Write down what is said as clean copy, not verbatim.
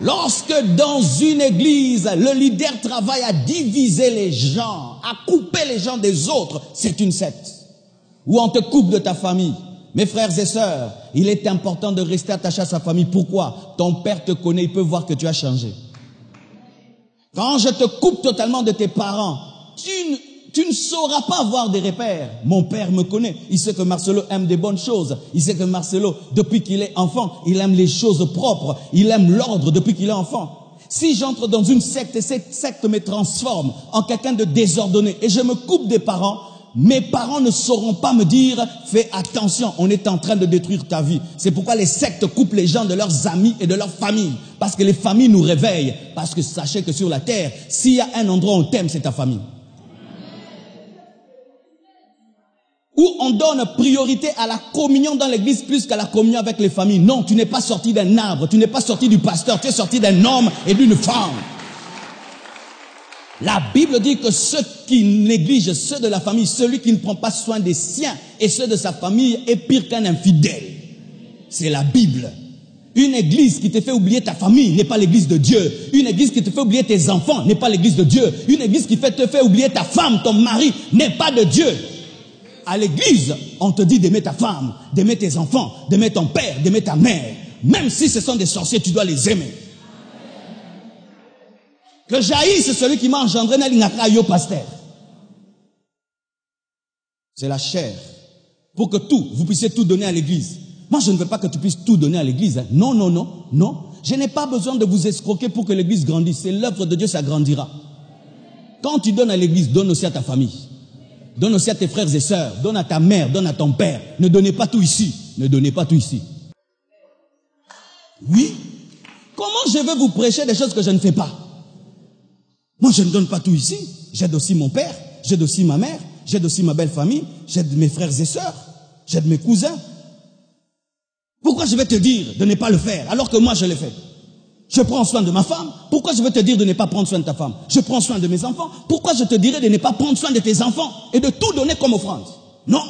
Lorsque dans une église, le leader travaille à diviser les gens, à couper les gens des autres, c'est une secte. Ou on te coupe de ta famille. Mes frères et sœurs, il est important de rester attaché à sa famille. Pourquoi? Ton père te connaît, il peut voir que tu as changé. Quand je te coupe totalement de tes parents, tu ne sauras pas avoir des repères. Mon père me connaît. Il sait que Marcelo aime des bonnes choses. Il sait que Marcelo, depuis qu'il est enfant, il aime les choses propres. Il aime l'ordre depuis qu'il est enfant. Si j'entre dans une secte et cette secte me transforme en quelqu'un de désordonné et je me coupe des parents, mes parents ne sauront pas me dire « Fais attention, on est en train de détruire ta vie ». C'est pourquoi les sectes coupent les gens de leurs amis et de leur famille. Parce que les familles nous réveillent. Parce que sachez que sur la terre, s'il y a un endroit où on t'aime, c'est ta famille. Où on donne priorité à la communion dans l'église plus qu'à la communion avec les familles. Non, tu n'es pas sorti d'un arbre, tu n'es pas sorti du pasteur, tu es sorti d'un homme et d'une femme. La Bible dit que ceux qui négligent ceux de la famille, celui qui ne prend pas soin des siens et ceux de sa famille est pire qu'un infidèle. C'est la Bible. Une église qui te fait oublier ta famille n'est pas l'église de Dieu. Une église qui te fait oublier tes enfants n'est pas l'église de Dieu. Une église qui te fait oublier ta femme, ton mari n'est pas de Dieu. À l'église, on te dit d'aimer ta femme, d'aimer tes enfants, d'aimer ton père, d'aimer ta mère. Même si ce sont des sorciers, tu dois les aimer. Que jaillisse celui qui m'a engendré, pasteur. C'est la chair. Pour que vous puissiez tout donner à l'église. Moi, je ne veux pas que tu puisses tout donner à l'église. Non, non, non, non. Je n'ai pas besoin de vous escroquer pour que l'église grandisse. C'est l'œuvre de Dieu, ça grandira. Quand tu donnes à l'église, donne aussi à ta famille. Donne aussi à tes frères et sœurs. Donne à ta mère, donne à ton père. Ne donnez pas tout ici. Ne donnez pas tout ici. Oui. Comment je veux vous prêcher des choses que je ne fais pas? Moi, je ne donne pas tout ici. J'aide aussi mon père. J'aide aussi ma mère. J'aide aussi ma belle famille. J'aide mes frères et sœurs. J'aide mes cousins. Pourquoi je vais te dire de ne pas le faire alors que moi je le fais? Je prends soin de ma femme. Pourquoi je vais te dire de ne pas prendre soin de ta femme? Je prends soin de mes enfants. Pourquoi je te dirais de ne pas prendre soin de tes enfants et de tout donner comme offrande? Non.